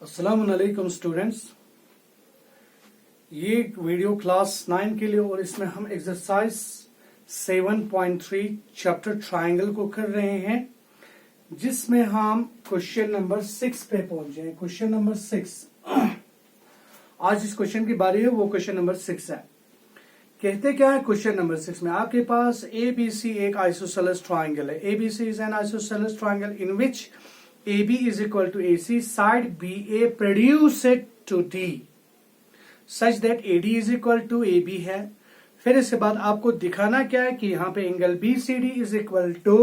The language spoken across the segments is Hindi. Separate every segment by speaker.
Speaker 1: अस्सलामुअलैकुम स्टूडेंट्स, ये वीडियो क्लास 9 के लिए और इसमें हम एक्सरसाइज 7.3 चैप्टर ट्रायंगल को कर रहे हैं, जिसमें हम क्वेश्चन नंबर 6 पे पहुंचे हैं। क्वेश्चन नंबर 6 आज इस क्वेश्चन की बारी है, वो क्वेश्चन नंबर 6 है। कहते क्या है क्वेश्चन नंबर 6 में, आपके पास ABC एक आइसोसेलेस ट्रायंगल है। ABC is N isosceles triangle in which AB is equal to AC, side BA produced to D such that AD is equal to AB है। फिर इसके बाद आपको दिखाना क्या है कि यहाँ पे angle BCD is equal to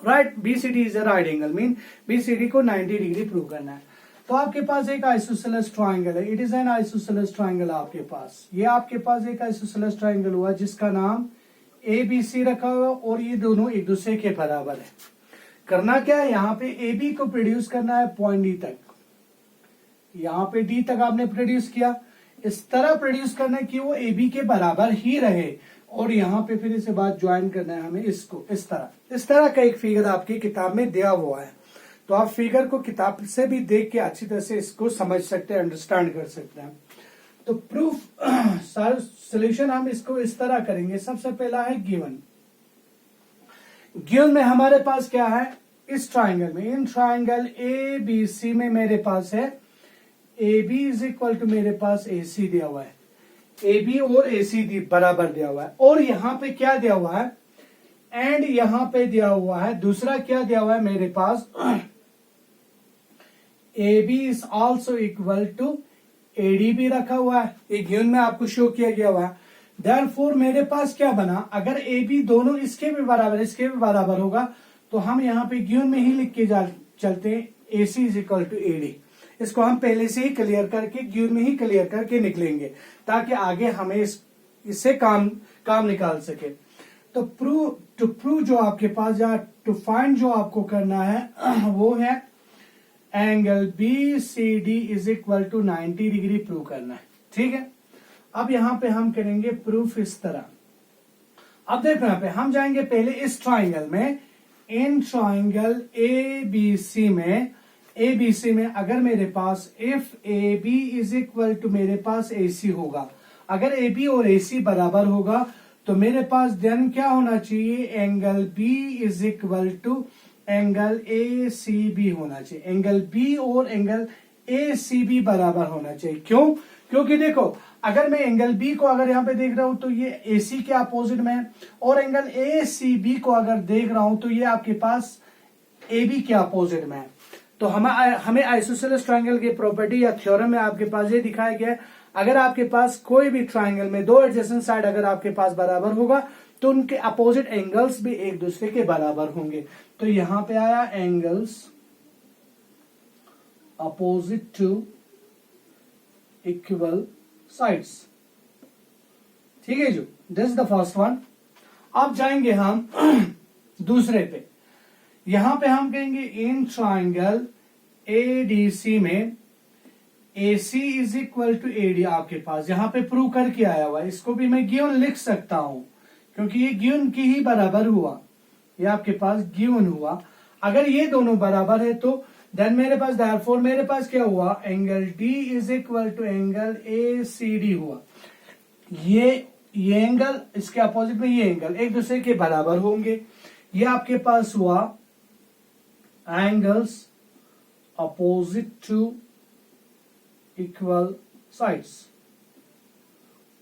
Speaker 1: right, BCD is a right angle, mean BCD को 90 डिग्री प्रूव करना है। तो आपके पास एक आइसोसेलेस ट्रायंगल है, it is an isosceles triangle. आपके पास आपके पास एक आइसोसेलेस ट्रायंगल हुआ जिसका नाम ABC रखा हुआ और ये दोनों एक दूसरे के बराबर है। करना क्या है, यहाँ पे AB को प्रोड्यूस करना है पॉइंट D तक, यहाँ पे D तक आपने प्रोड्यूस किया, इस तरह प्रोड्यूस करना है कि वो AB के बराबर ही रहे, और यहाँ पे फिर इसके बाद ज्वाइन करना है हमें इसको इस तरह का एक फिगर आपकी किताब में दिया हुआ है। तो आप फिगर को किताब से भी देख के अच्छी तरह से इसको समझ सकते हैं, अंडरस्टैंड कर सकते हैं। तो प्रूफ सारा सोल्यूशन हम इसको इस तरह करेंगे। सबसे पहला है गिवन में हमारे पास क्या है, इस ट्राइंगल में, इन ट्राइंगल ABC में मेरे पास है AB इज इक्वल टू मेरे पास AC दिया हुआ है, AB और AC बराबर दिया हुआ है, और यहां पे क्या दिया हुआ है, एंड यहां पे दिया हुआ है दूसरा क्या दिया हुआ है मेरे पास AB is also equal to AD भी रखा हुआ है, एक गिवन में आपको शो किया गया हुआ है। देयरफॉर मेरे पास क्या बना, अगर AB दोनों इसके भी बराबर होगा तो हम यहाँ पे गिवन में ही लिख के चलते हैं AC is equal to AD। इसको हम पहले से ही क्लियर करके गिवन में ही क्लियर करके निकलेंगे ताकि आगे हमें इससे काम निकाल सके। तो टू प्रूव जो आपके पास या टू फाइंड जो आपको करना है वो है angle BCD is equal to 90 degree prove करना है। ठीक है, अब यहाँ पे हम करेंगे प्रूफ इस तरह। अब देखो यहाँ पे हम जाएंगे पहले इस ट्राइंगल में, इन ट्राइंगल ABC में अगर मेरे पास if AB is equal to मेरे पास AC होगा, अगर AB और AC बराबर होगा तो मेरे पास देन क्या होना चाहिए, angle B is equal to angle ACB होना चाहिए। एंगल B और एंगल ACB बराबर होना चाहिए। क्यों? क्योंकि देखो, अगर मैं एंगल B को अगर यहाँ पे देख रहा हूं तो ये AC के अपोजिट में है, और एंगल ACB को अगर देख रहा हूं तो ये आपके पास AB के अपोजिट में है। तो हमें आइसोसेलेस ट्रायंगल की प्रॉपर्टी या थ्योरम में आपके पास ये दिखाया गया है, अगर आपके पास कोई भी ट्रायंगल में दो एडजेसेंट साइड अगर आपके पास बराबर होगा तो उनके अपोजिट एंगल्स भी एक दूसरे के बराबर होंगे। तो यहां पे आया angles opposite to equal sides. ठीक है जो, दिस द फर्स्ट वन। अब जाएंगे हम दूसरे पे, यहां पे हम कहेंगे इन ट्राइंगल ADC में AC is equal to AD आपके पास यहां पे प्रूव करके आया हुआ है। इसको भी मैं गिवन लिख सकता हूं क्योंकि ये गिवन की ही बराबर हुआ, ये आपके पास गिवन हुआ। अगर ये दोनों बराबर है तो देन मेरे पास देयरफॉर मेरे पास क्या हुआ, angle D is equal to angle ACD हुआ। ये एंगल इसके अपोजिट में ये एंगल एक दूसरे के बराबर होंगे। ये आपके पास हुआ angles opposite to equal sides.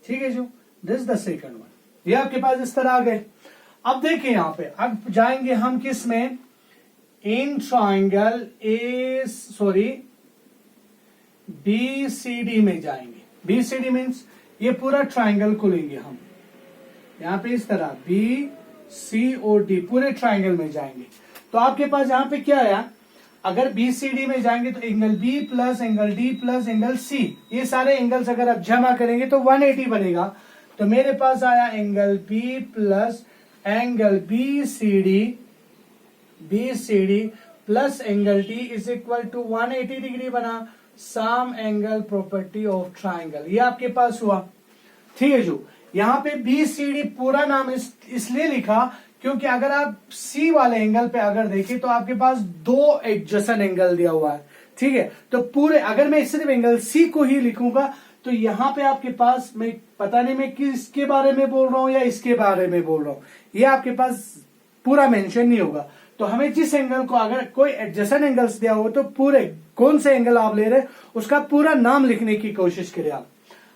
Speaker 1: ठीक है जो, दिस द सेकंड वन। ये आपके पास इस तरह आ गए। अब देखिए यहां पे, अब जाएंगे हम किस में, इन ट्राइंगल BCD में जाएंगे। BCD मीन्स ये पूरा ट्राइंगल को लेंगे हम, यहां पे इस तरह B, C और D पूरे ट्राइंगल में जाएंगे। तो आपके पास यहां पे क्या आया, अगर BCD में जाएंगे तो angle B plus angle D plus angle C, ये सारे एंगल्स अगर आप जमा करेंगे तो 180 बनेगा। तो मेरे पास आया angle B plus angle BCD plus angle D is equal to 180 degree बना। Sum angle property of triangle, ये आपके पास हुआ। ठीक है जो, यहाँ पे BCD पूरा नाम इसलिए लिखा क्योंकि अगर आप C वाले एंगल पे अगर देखें तो आपके पास दो एडजेसेंट एंगल दिया हुआ है, ठीक है। तो पूरे अगर मैं सिर्फ एंगल सी को ही लिखूंगा तो यहां पे आपके पास मैं पता नहीं मैं किसके बारे में बोल रहा हूं या इसके बारे में बोल रहा हूं, ये आपके पास पूरा मेंशन नहीं होगा। तो हमें जिस एंगल को अगर कोई एडजेसेंट एंगल्स दिया हो तो पूरे कौन से एंगल आप ले रहे हैं उसका पूरा नाम लिखने की कोशिश करें आप।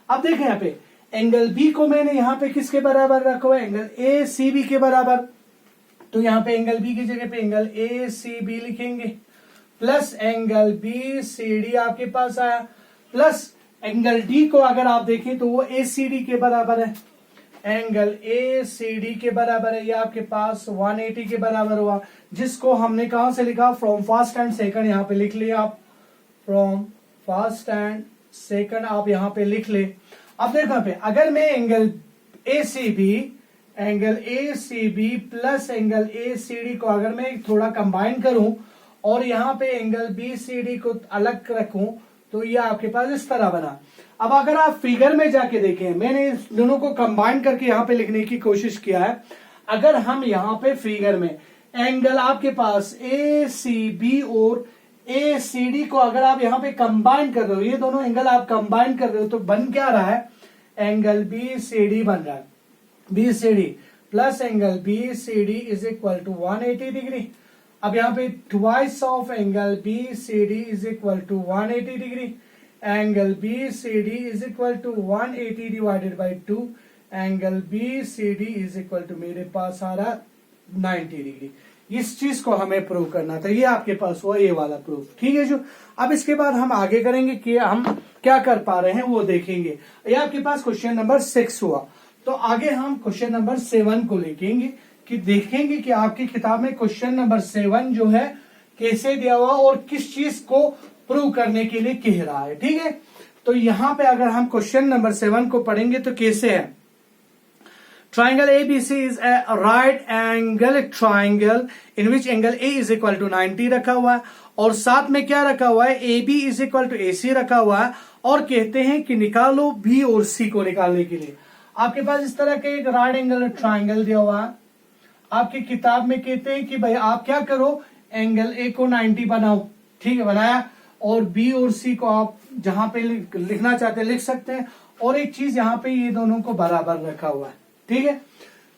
Speaker 1: अब देखें यहाँ पे एंगल बी को मैंने यहाँ पे किसके बराबर रखा हुआ है, एंगल ए सी बी के बराबर। तो यहाँ पे एंगल बी की जगह पे एंगल ए सी बी लिखेंगे, plus angle B C D आपके पास आया, प्लस एंगल डी को अगर आप देखें तो वो ए सी डी के बराबर है, एंगल ए सी डी के बराबर है, ये आपके पास 180 के बराबर हुआ, जिसको हमने कहां से लिखा, फ्रॉम फर्स्ट एंड सेकंड यहाँ पे लिख लिया आप, फ्रॉम फर्स्ट एंड सेकंड आप यहाँ पे लिख ले। अब देखो यहाँ पे अगर मैं angle A C B plus angle A C D को अगर मैं थोड़ा कंबाइन करूं और यहाँ पे एंगल बी सी डी को अलग रखूं तो ये आपके पास इस तरह बना। अब अगर आप फिगर में जाके देखें, मैंने इस दोनों को कंबाइन करके यहाँ पे लिखने की कोशिश किया है। अगर हम यहाँ पे फिगर में एंगल आपके पास ए सी बी और ए सी डी को अगर आप यहाँ पे कंबाइन कर रहे हो, ये दोनों एंगल आप कंबाइन कर रहे हो तो बन क्या रहा है, एंगल बी सी डी बन रहा है, B C D plus angle B C D is equal to 180 degree. अब यहाँ पे twice of angle B C D is equal to 180 degree, angle B C D is equal to 180 divided by 2, angle B C D is equal to मेरे पास आ रहा 90 डिग्री। इस चीज को हमें प्रूव करना था, ये आपके पास हुआ ये वाला प्रूफ, ठीक है जो। अब इसके बाद हम आगे करेंगे कि हम क्या कर पा रहे हैं वो देखेंगे। ये आपके पास क्वेश्चन नंबर 6 हुआ, तो आगे हम क्वेश्चन नंबर 7 को लेंगे कि देखेंगे कि आपकी किताब में क्वेश्चन नंबर 7 जो है कैसे दिया हुआ और किस चीज को प्रूव करने के लिए कह रहा है, ठीक है। तो यहां पे अगर हम क्वेश्चन नंबर 7 को पढ़ेंगे तो कैसे है, triangle ABC is a right angle triangle in which angle A is equal to 90 रखा हुआ है और साथ में क्या रखा हुआ है, AB is equal to AC रखा हुआ है और कहते हैं कि निकालो B और C को निकालने के लिए। आपके पास इस तरह का एक राइट एंगल ट्राइंगल दिया हुआ है, आपकी किताब में कहते हैं कि भाई आप क्या करो, एंगल A को 90 बनाओ, ठीक है, बनाया, और B और C को आप जहां पे लिखना चाहते हैं लिख सकते हैं, और एक चीज यहाँ पे ये दोनों को बराबर रखा हुआ है, ठीक है।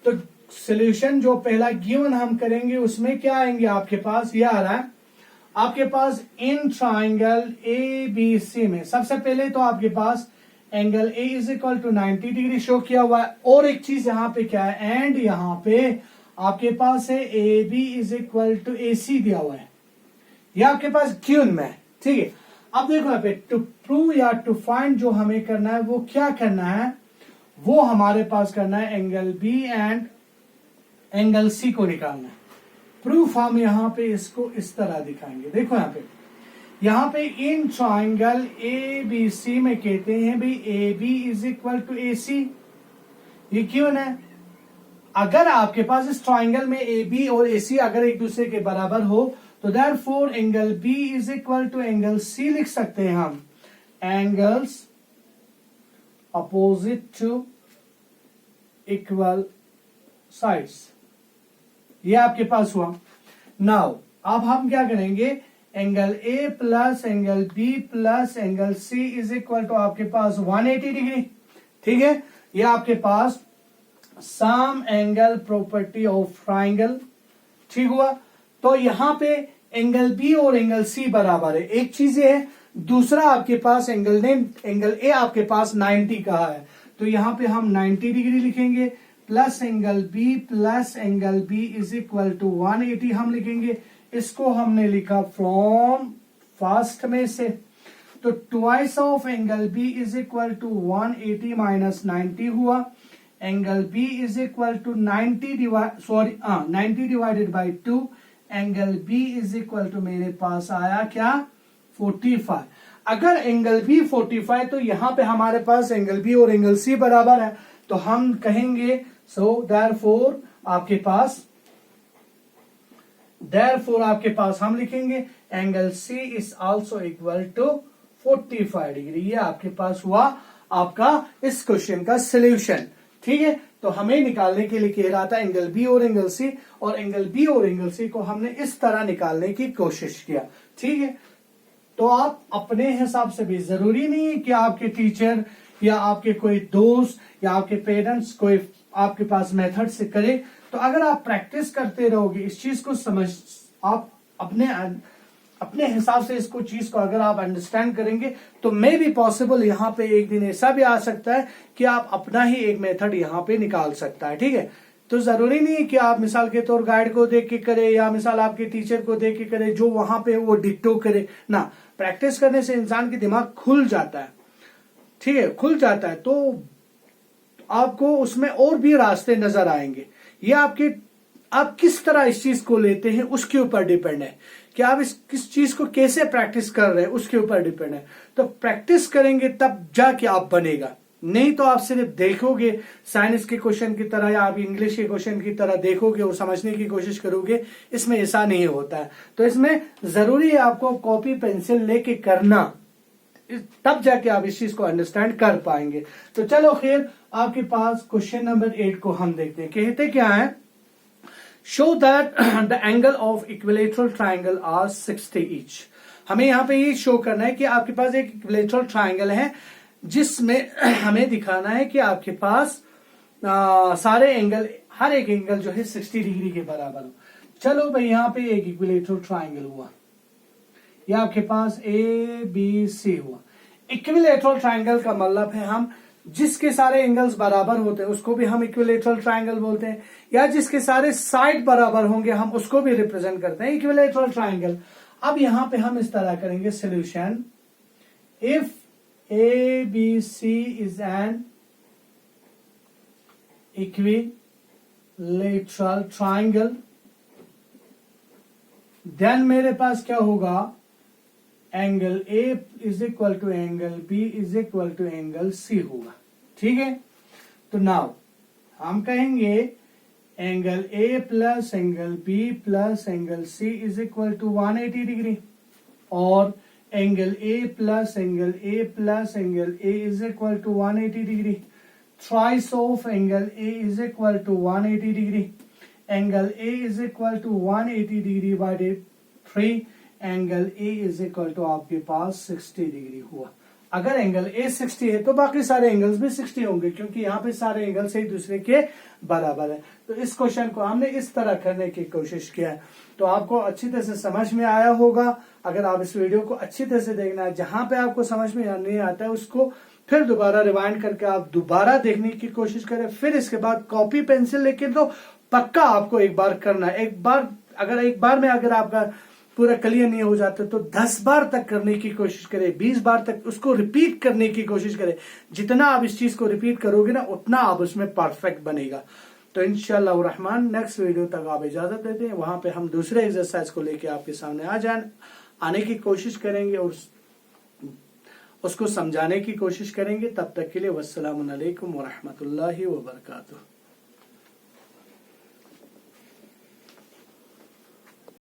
Speaker 1: तो सॉल्यूशन जो पहला गिवन हम करेंगे उसमें क्या आएंगे, आपके पास ये आ रहा है, आपके पास इन ट्राइंगल ABC में सबसे पहले तो आपके पास angle A is equal to 90 degree show किया हुआ है, और एक चीज यहाँ पे क्या है, एंड यहाँ पे आपके पास है AB is equal to AC दिया हुआ है, ये आपके पास गिवन में है, ठीक है। अब देखो यहाँ पे टू प्रूव या टू फाइंड जो हमें करना है वो क्या करना है, वो हमारे पास करना है angle B and angle C को निकालना है। प्रूफ हम यहाँ पे इसको इस तरह दिखाएंगे, देखो यहाँ पे इन ट्राइंगल ABC में कहते हैं भाई AB is equal to AC, ये क्यों है, अगर आपके पास इस ट्राइंगल में AB और AC अगर एक दूसरे के बराबर हो तो therefore angle B is equal to angle C लिख सकते हैं हम, angles opposite to equal sides, ये आपके पास हुआ। नाउ अब हम क्या करेंगे, angle A plus angle B plus angle C is equal to आपके पास 180 डिग्री, ठीक है, ये आपके पास sum angle property of triangle, ठीक हुआ। तो यहां पे एंगल B और एंगल C बराबर है, एक चीज है, दूसरा आपके पास एंगल A आपके पास 90 का है, तो यहां पे हम 90 डिग्री लिखेंगे, plus angle B is equal to 180 हम लिखेंगे, इसको हमने लिखा फ्रॉम फर्स्ट में से, तो twice of angle B is equal to 180 minus 90 हुआ, angle B is equal to 90 divided by 2, angle B is equal to मेरे पास आया क्या 45। अगर एंगल B 45 तो यहां पे हमारे पास एंगल B और एंगल C बराबर है, तो हम कहेंगे सो देयरफॉर आपके पास हम लिखेंगे angle C is also equal to 45 degree, ये आपके पास हुआ आपका इस क्वेश्चन का सोल्यूशन, ठीक है। तो हमें निकालने के लिए कह रहा था एंगल B और एंगल C, और एंगल B और एंगल C को हमने इस तरह निकालने की कोशिश किया, ठीक है। तो आप अपने हिसाब से भी, जरूरी नहीं है कि आपके टीचर या आपके कोई दोस्त या आपके पेरेंट्स कोई आपके पास मेथड से करे। तो अगर आप प्रैक्टिस करते रहोगे इस चीज को आप अपने हिसाब से इसको चीज को अगर आप अंडरस्टैंड करेंगे तो मे भी पॉसिबल यहाँ पे एक दिन ऐसा भी आ सकता है कि आप अपना ही एक मेथड यहाँ पे निकाल सकता है। ठीक है, तो जरूरी नहीं है कि आप मिसाल के तौर गाइड को देख के करे या मिसाल आपके टीचर को देख के करे जो वहां पे वो डिक्टो करे ना। प्रैक्टिस करने से इंसान की दिमाग खुल जाता है। ठीक है, खुल जाता है तो आपको उसमें और भी रास्ते नजर आएंगे। ये आप किस तरह इस चीज को लेते हैं उसके ऊपर डिपेंड है कि आप किस चीज को कैसे प्रैक्टिस कर रहे हैं, उसके ऊपर डिपेंड है। तो प्रैक्टिस करेंगे तब जाके आप बनेगा, नहीं तो आप सिर्फ देखोगे साइंस के क्वेश्चन की तरह या आप इंग्लिश के क्वेश्चन की तरह देखोगे और समझने की कोशिश करोगे, इसमें ऐसा नहीं होता है। तो इसमें जरूरी है आपको कॉपी पेंसिल लेके करना, तब जाके आप इस चीज को अंडरस्टैंड कर पाएंगे। तो चलो खैर, आपके पास क्वेश्चन नंबर 8 को हम देखते हैं। कहते क्या है, show that the angle of equilateral triangle are 60 each. हमें यहाँ पे ये शो करना है कि आपके पास एक इक्विलेटरल ट्राइंगल है जिसमें हमें दिखाना है कि आपके पास सारे एंगल, हर एक एंगल जो है 60 डिग्री के बराबर हो। चलो भाई, यहाँ पे एक इक्विलेटरल ट्राइंगल हुआ, या आपके पास ABC हुआ। इक्विलेटरल ट्राइंगल का मतलब है हम जिसके सारे एंगल्स बराबर होते हैं उसको भी हम इक्विलेटरल ट्राइंगल बोलते हैं, या जिसके सारे साइड बराबर होंगे हम उसको भी रिप्रेजेंट करते हैं इक्विलेटरल ट्राइंगल। अब यहां पे हम इस तरह करेंगे solution, if ABC is an equilateral triangle, then मेरे पास क्या होगा, angle A is equal to angle B is equal to angle C होगा। ठीक है, तो नाउ हम कहेंगे angle A plus angle B plus angle C is equal to 180 degree, और angle A plus angle A plus angle A is equal to 180 degree, thrice of angle A is equal to 180 degree, angle A is equal to 180 degree by 3, angle A is equal to आपके पास 60 डिग्री हुआ। अगर एंगल A 60 है तो बाकी सारे एंगल्स भी 60 होंगे, क्योंकि यहाँ पे सारे एंगल्स एक दूसरे के बराबर है। तो इस क्वेश्चन को हमने इस तरह करने की कोशिश किया है। तो आपको अच्छी तरह से समझ में आया होगा। अगर आप इस वीडियो को अच्छी तरह से देखना है, जहां पे आपको समझ में नहीं आता है उसको फिर दोबारा रिवाइंड करके आप दोबारा देखने की कोशिश करें। फिर इसके बाद कॉपी पेंसिल लेके तो पक्का आपको एक बार करना है। एक बार में अगर आपका पूरा क्लियर नहीं हो जाता तो 10 बार तक करने की कोशिश करें, 20 बार तक उसको रिपीट करने की कोशिश करें। जितना आप इस चीज को रिपीट करोगे ना उतना आप उसमें परफेक्ट बनेगा। तो इंशाअल्लाह रहमान नेक्स्ट वीडियो तक आप इजाजत देते हैं, वहां पे हम दूसरे एक्सरसाइज को लेके आपके सामने आने की कोशिश करेंगे और उसको समझाने की कोशिश करेंगे। तब तक के लिए वस्सलामु अलैकुम व रहमतुल्लाहि व बरकातुहू।